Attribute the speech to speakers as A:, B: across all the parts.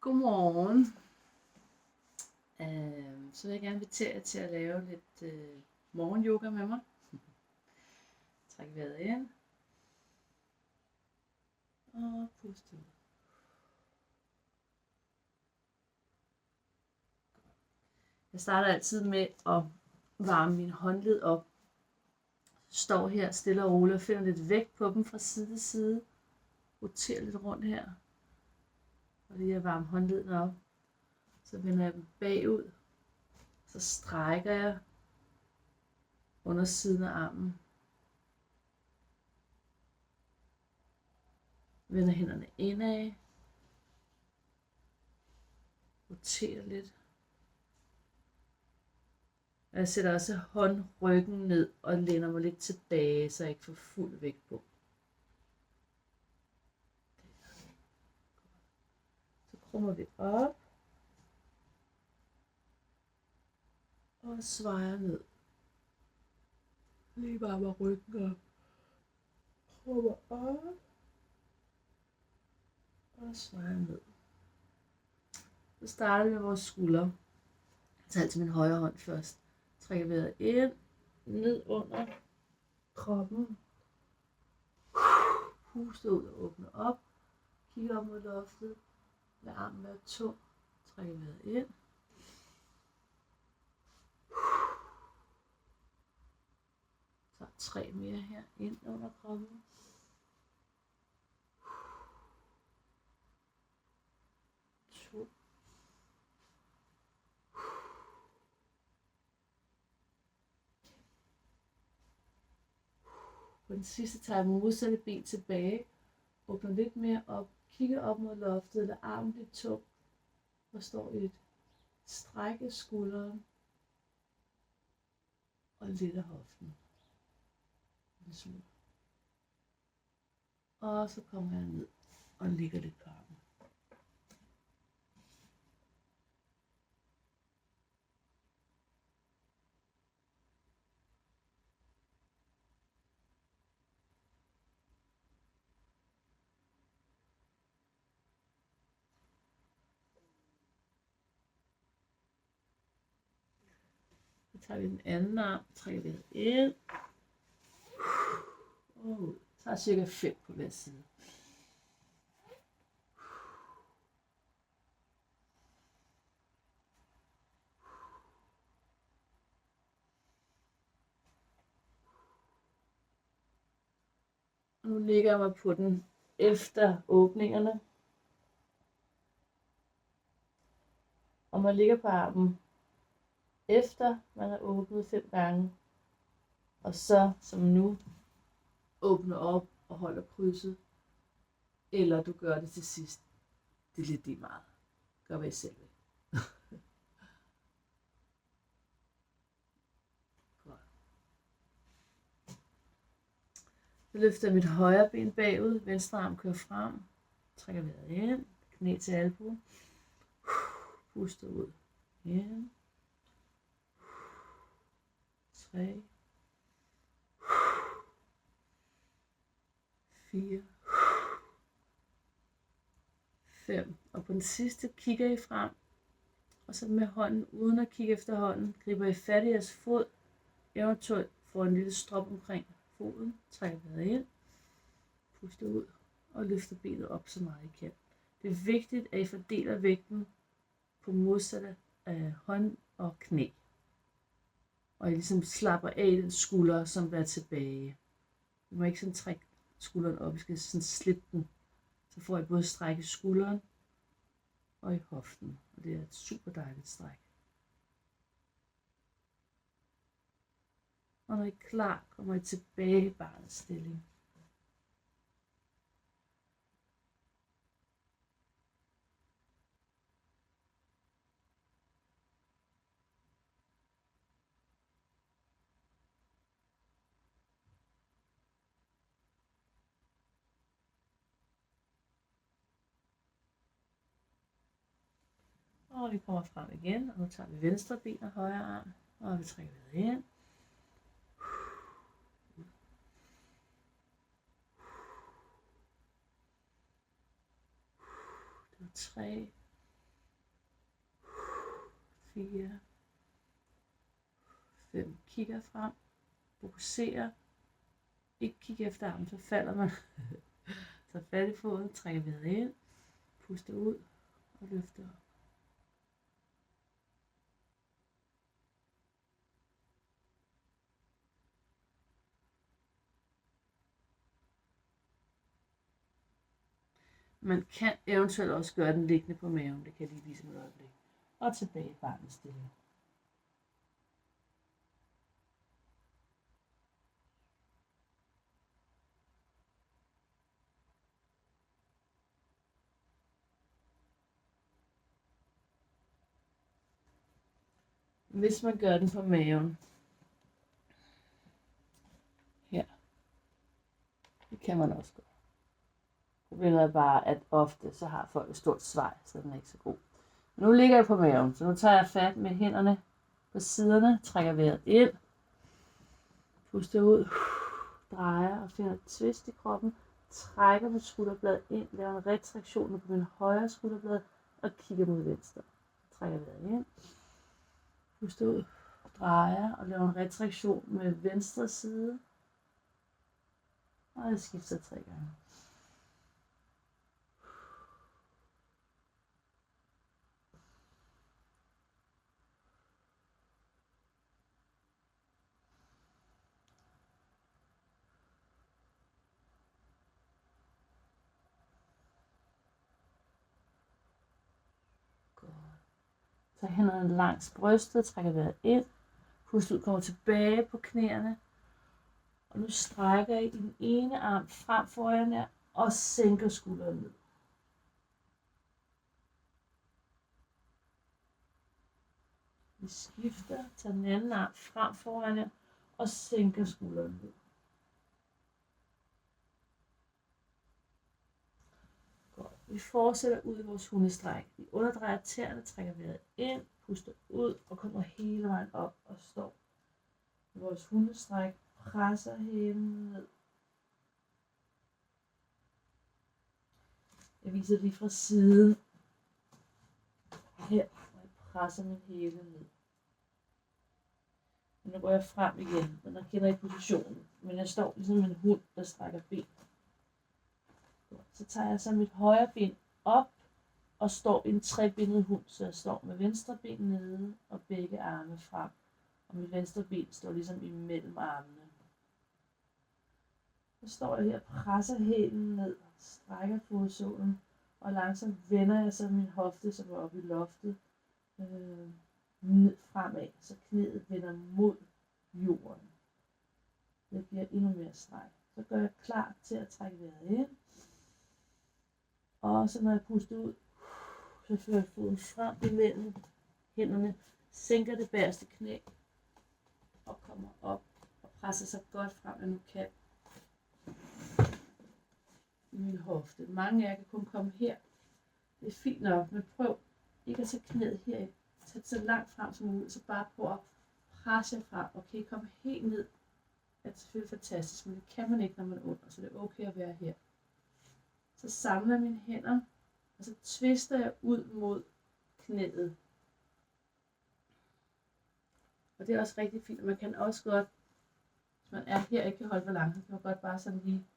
A: Godmorgen. Så vil jeg gerne invitere jer til at lave lidt morgenyoga med mig. Træk vejret ind. Og pust ud. Jeg starter altid med at varme min håndled op. Står her stille og roligt og finder lidt vægt på dem fra side til side. Roterer lidt rundt her. Og lige at varme håndleden op. Så vender jeg dem bagud. Så strækker jeg under siden af armen. Vender hænderne indad. Roterer lidt. Og jeg sætter også håndryggen ned og læner mig lidt tilbage, så jeg ikke får fuld vægt på. Så krummer vi op. Og svejer ned. Lige varmer ryggen op. Krummer op. Og svejer ned. Så starter vi med vores skuldre. Jeg tager altid min højre hånd først. Trækker vejret ind, ned under kroppen. Puster ud og åbner op. Kigger op mod loftet. Lad armen være tung. Trækker vejret ind. Så 3 mere her ind under kroppen. 2. På den sidste tager jeg modsatte ben tilbage. Åbner lidt mere op. Kigger op mod loftet. Lad armen blive tung. Og står i et stræk af skulderen. Og lidt af hoften. Og så kommer jeg ned og ligger lidt på armen. Så tager vi den anden arm, trækker vi ind. Så er cirka 5 på hver side. Og nu lægger jeg mig på den efter åbningerne. Og man ligger på armen efter man har åbnet 5 gange. Og så som nu åbner op og holder krydset. Eller du gør det til sidst. Det er lidt lige meget. Gør hvad I selv vil. Godt. Så løfter jeg mit højre ben bagud. Venstre arm kører frem. Trækker vejret ind. Knæ til albue. Puster ud. Ind. 3. 4. 5. Og på den sidste kigger I frem. Og så med hånden, uden at kigge efter hånden, griber I fat i jeres fod. Eventuelt får en lille strop omkring foden. Trækker vejret ind. Puster ud. Og løfter benet op så meget I kan. Det er vigtigt, at I fordeler vægten på modsatte af hånd og knæ. Og I ligesom slapper af den skulder, som er tilbage. I må ikke sådan trække skulderen op. I skal sådan slippe den. Så får I både stræk i skulderen og i hoften. Og det er et super dejligt stræk. Og når I er klar, kommer I tilbage i barnets stilling. Og vi kommer frem igen, og nu tager vi venstre ben og højre arm, og vi trækker vejret ind. Det var 3, 4, 5. Kigger frem. Fokuserer. Ikke kigge efter armen, så falder man. Så fat i foden, trækker vejret ind. Puster ud og løfter op. Man kan eventuelt også gøre den liggende på maven. Det kan jeg lige vise et øjeblik. Og tilbage i barnets stilling. Hvis man gør den på maven. Her. Det kan man også gøre. Problemet er bare, at ofte så har folk et stort svej, så den er ikke så god. Nu ligger jeg på maven, så nu tager jeg fat med hænderne på siderne, trækker vejret ind, puster ud, drejer og finder et twist i kroppen, trækker mit skulderbladet ind, laver en retraktion på min højre skulderblad og kigger mod venstre. Trækker vejret ind, puster ud, drejer og laver en retraktion med venstre side, og jeg skifter 3 gange. Så hænderne langs brystet, trækker vejret ind, puster ud, kommer tilbage på knæene. Og nu strækker jeg i den ene arm frem foran jer og sænker skulderen ned. Vi skifter, tager den anden arm frem foran jer og sænker skulderen ned. Godt. Vi fortsætter ud i vores hundestræk. Vi underdrejer tæerne, trækker vejret ind, puster ud og kommer hele vejen op og står. Vores hundestræk, presser hælen ned. Jeg viser lige fra siden. Her, og jeg presser min hæle ned. Nu går jeg frem igen, men jeg kender ikke positionen. Men jeg står ligesom en hund, der strækker ben. Så tager jeg så mit højre ben op og står i en trebenet hund, så jeg står med venstre ben nede og begge arme frem. Og mit venstre ben står ligesom imellem armene. Så står jeg her og presser hælen ned, strækker fodsålen, og langsomt vender jeg så min hofte, som er oppe i loftet, ned fremad, så knæet vender mod jorden. Det bliver endnu mere stræk. Så gør jeg klar til at trække vejret ind. Og så når jeg puster ud, så fører jeg foden frem imellem hænderne, sænker det bagerste knæ og kommer op og presser så godt frem, jeg nu kan i min hofte. Mange af jer kan kun komme her. Det er fint nok, men prøv ikke at tage knæet her. Tag det så langt frem som muligt, så bare prøv at presse jer frem. Okay, kom helt ned. Det er selvfølgelig fantastisk, men det kan man ikke, når man er under, så det er okay at være her. Så samler jeg mine hænder, og så twister jeg ud mod knæet. Og det er også rigtig fint, og man kan også godt, hvis man er her og ikke kan holde balancen, kan man godt bare sådan lige,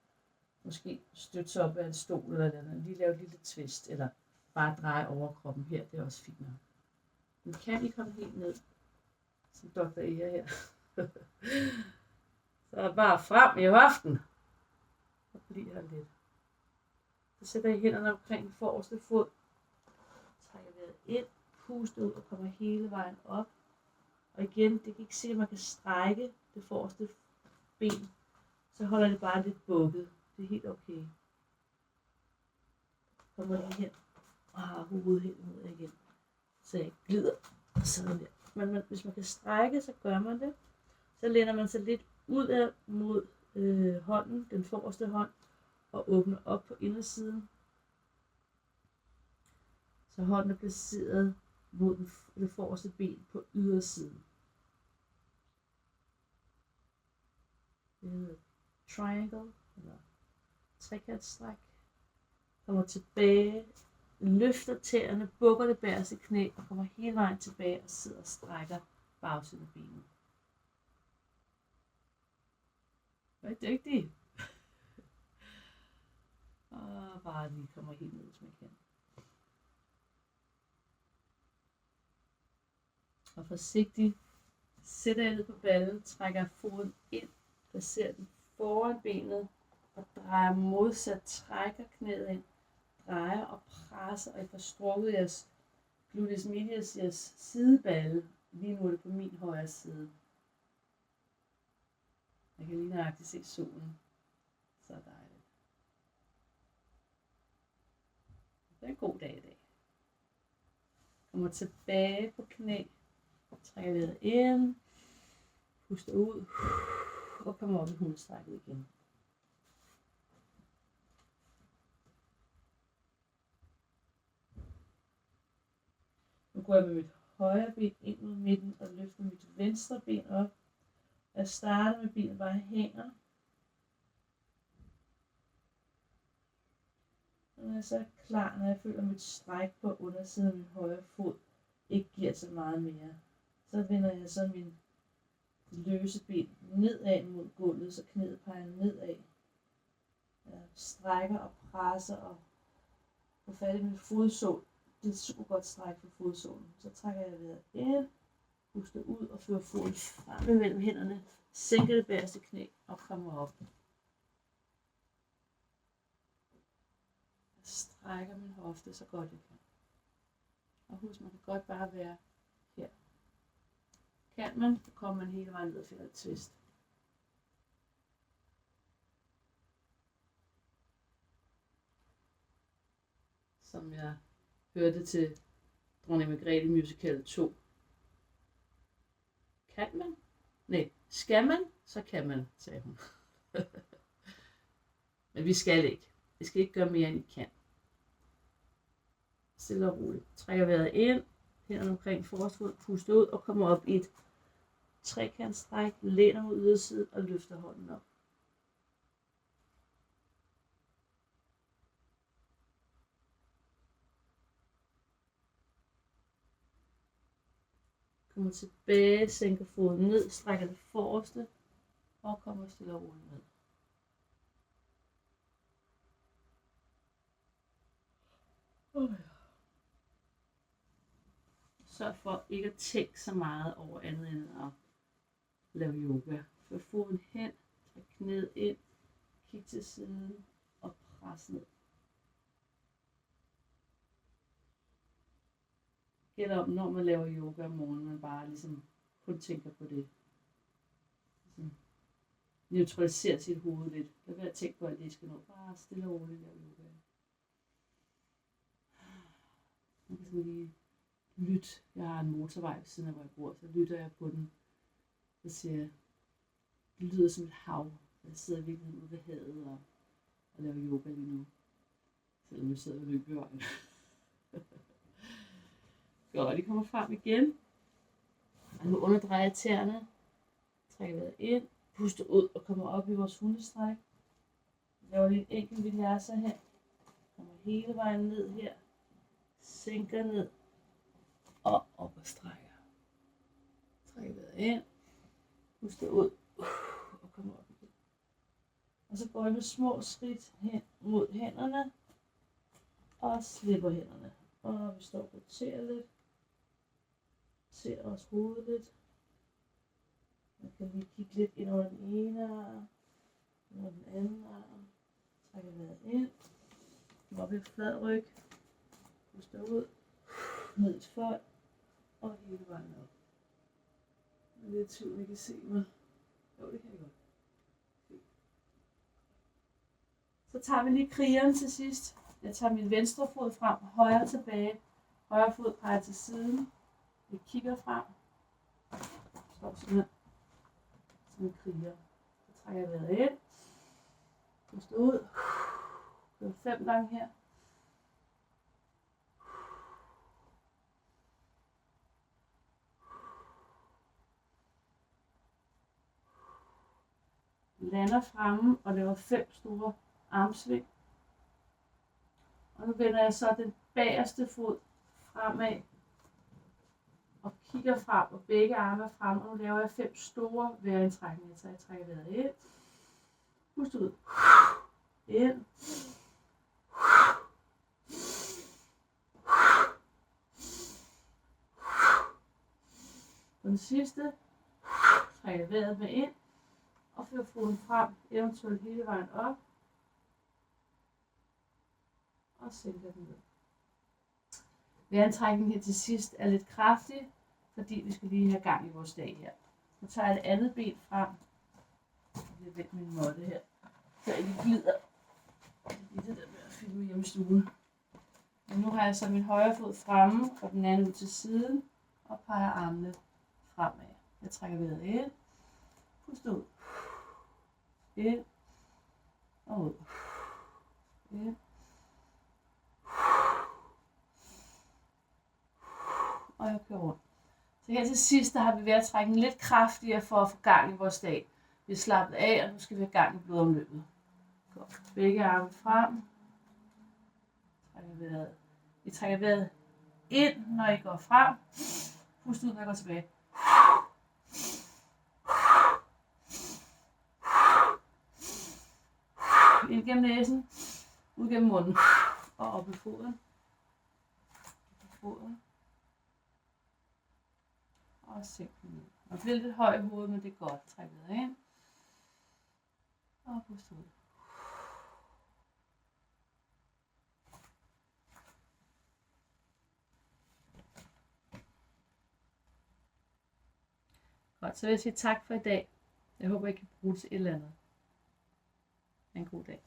A: måske støtte sig op af en stol eller noget, lige lave et lille twist, eller bare dreje overkroppen her, det er også fint nok. Men kan I komme helt ned, som Dr. Ea her. Så bare frem i hoften, og bliv her lidt. Så sætter I hænderne omkring den forreste fod, trækker vejret ind, puster ud og kommer hele vejen op. Og igen, det kan ikke se, at man kan strække det forreste ben, så holder det bare lidt bukket. Det er helt okay. Kommer lige hen og har hovedet helt ned igen, så jeg glider sådan der. Men hvis man kan strække, så gør man det. Så læner man sig lidt ud af mod hånden, den forreste hånd, og åbner op på indersiden. Så hånden er placeret mod det forreste ben på ydersiden. Det hedder triangle, eller trekantstræk. Kommer tilbage løfter tæerne, bukker det bagerste knæ og kommer hele vejen tilbage og sidder og strækker bagsiden af benet. Vær dygtig. Og bare lige kommer helt ned, hvis man kan. Og forsigtigt sætter jeg ned på ballen, trækker foden ind, placerer den foran benet og drejer modsat, trækker knæet ind, drejer og presser, og I får strukket jeres gluteus medius, jeres sideballe. Lige nu er det på min højre side. Jeg kan lige nøjagtigt se solen. Så dejligt. Det er en god dag i dag. Kommer tilbage på knæ. Trækker vejret ind. Puster ud. Og kommer op i hundestrækket igen. Nu går jeg med mit højre ben ind mod midten og løfter mit venstre ben op. Jeg starter med benet bare hænger. Og når jeg så er klar, når jeg føler mit stræk på undersiden af min højre fod ikke giver så meget mere, så vender jeg så min løse ben nedad mod gulvet, så knæet peger nedad. Jeg strækker og presser og får fat i min fodsål. Det er et super godt stræk for fodsålen. Så trækker jeg vejret ind, puster ud og fører foden frem mellem hænderne, sænker det bagerste knæ og kommer op. Jeg strækker min hofte så godt jeg kan. Og husk, man kan godt bare være her. Kan man, så kommer man hele vejen ned og finder et twist. Som jeg hørte til Dronning Margrethe Musical 2. Kan man? Nej, skal man, så kan man, sagde hun. Men vi skal ikke. Vi skal ikke gøre mere, end I kan. Stille og roligt. Trækker vejret ind, hænderne omkring forfod, puster ud og kommer op i et trekantstræk, læner mod ydersiden og løfter hånden op. Kommer tilbage, sænker foden ned, strækker det forreste og kommer stille og roligt ned. Sørg for ikke at tænke så meget over andet end at lave yoga. Før foden hen, træk knæet ind, kig til siden og pres ned. Gælder om, når man laver yoga om morgenen, man bare ligesom kun tænker på det. Ligesom neutraliserer sit hoved lidt. Lad være at tænke på, at det skal nå. Bare stille og roligt lave yoga. Man kan sådan lige lytte. Jeg har en motorvej ved siden af, hvor jeg bor, så lytter jeg på den. Så siger jeg, det lyder som et hav. Jeg sidder virkelig ude ved havet og laver yoga lige nu. Selvom jeg sidder ved Lyngbyvejen. Godt, de kommer frem igen. Og nu underdrejer jeg tæerne. Trækker vejret ind. Puster ud og kommer op i vores hundestræk. Laver lige en enkelt vinyasa her. Kommer hele vejen ned her. Sænker ned. Og op og strækker. Trækker vejret ind. Puster ud. Og kommer op igen. Og så går jeg med små skridt hen mod hænderne. Og slipper hænderne. Og vi står og roterer lidt. Ser også hovedet lidt. Man kan lige kigge lidt ind over den ene arm. Ind over den anden arm. Trækker vejret ind. Kom op i flad ryg. Puster ud. Ned et fold. Og hele vejen op. Jeg er lidt i tvivl, I kan se mig. Jo, det kan jeg godt. Så tager vi lige krigeren til sidst. Jeg tager min venstre fod frem, højre tilbage. Højre fod peger til siden. Jeg kigger frem. Står sådan her. Som en kriger. Så trækker jeg vejret ind. Puster ud. Gør 5 gange her. Lander fremme og laver 5 store armsving. Og nu vender jeg så den bagerste fod fremad og kigger frem, og begge arme er frem, og nu laver jeg 5 store vejrindtrækninger, så jeg trækker vejret ind, pust ud, ind, på den sidste, trækker vejret med ind, og fører foden frem, eventuelt hele vejen op, og sænker den ned. Vejrindtrækningen her til sidst er lidt kraftig, fordi vi skal lige have gang i vores dag her. Nu tager jeg det andet ben frem. Jeg vil min måtte her, så jeg ikke glider. Det er det der med at filme hjemme i stuen. Men nu har jeg så min højre fod fremme, og den anden ud til siden, og peger armene fremad. Jeg trækker vejret ind, pust ud, ind, og ud, ind, og jeg kører rundt. Så her til sidst, der har vi vejrtrækningen lidt kraftigere for at få gang i vores dag. Vi er slappet af, og nu skal vi have gang i blodomløbet. Godt. Begge arme frem. Vi trækker vejret ind, når I går frem. Pust ud, når I går tilbage. Ind gennem næsen, ud gennem munden, og op i foden. Og sænk den ned. Man bliver lidt høj i hovedet, men det er godt. Træk vejret ind. Og pust ud. Godt, så vil jeg sige tak for i dag. Jeg håber, I kan bruge det til et eller andet. En god dag.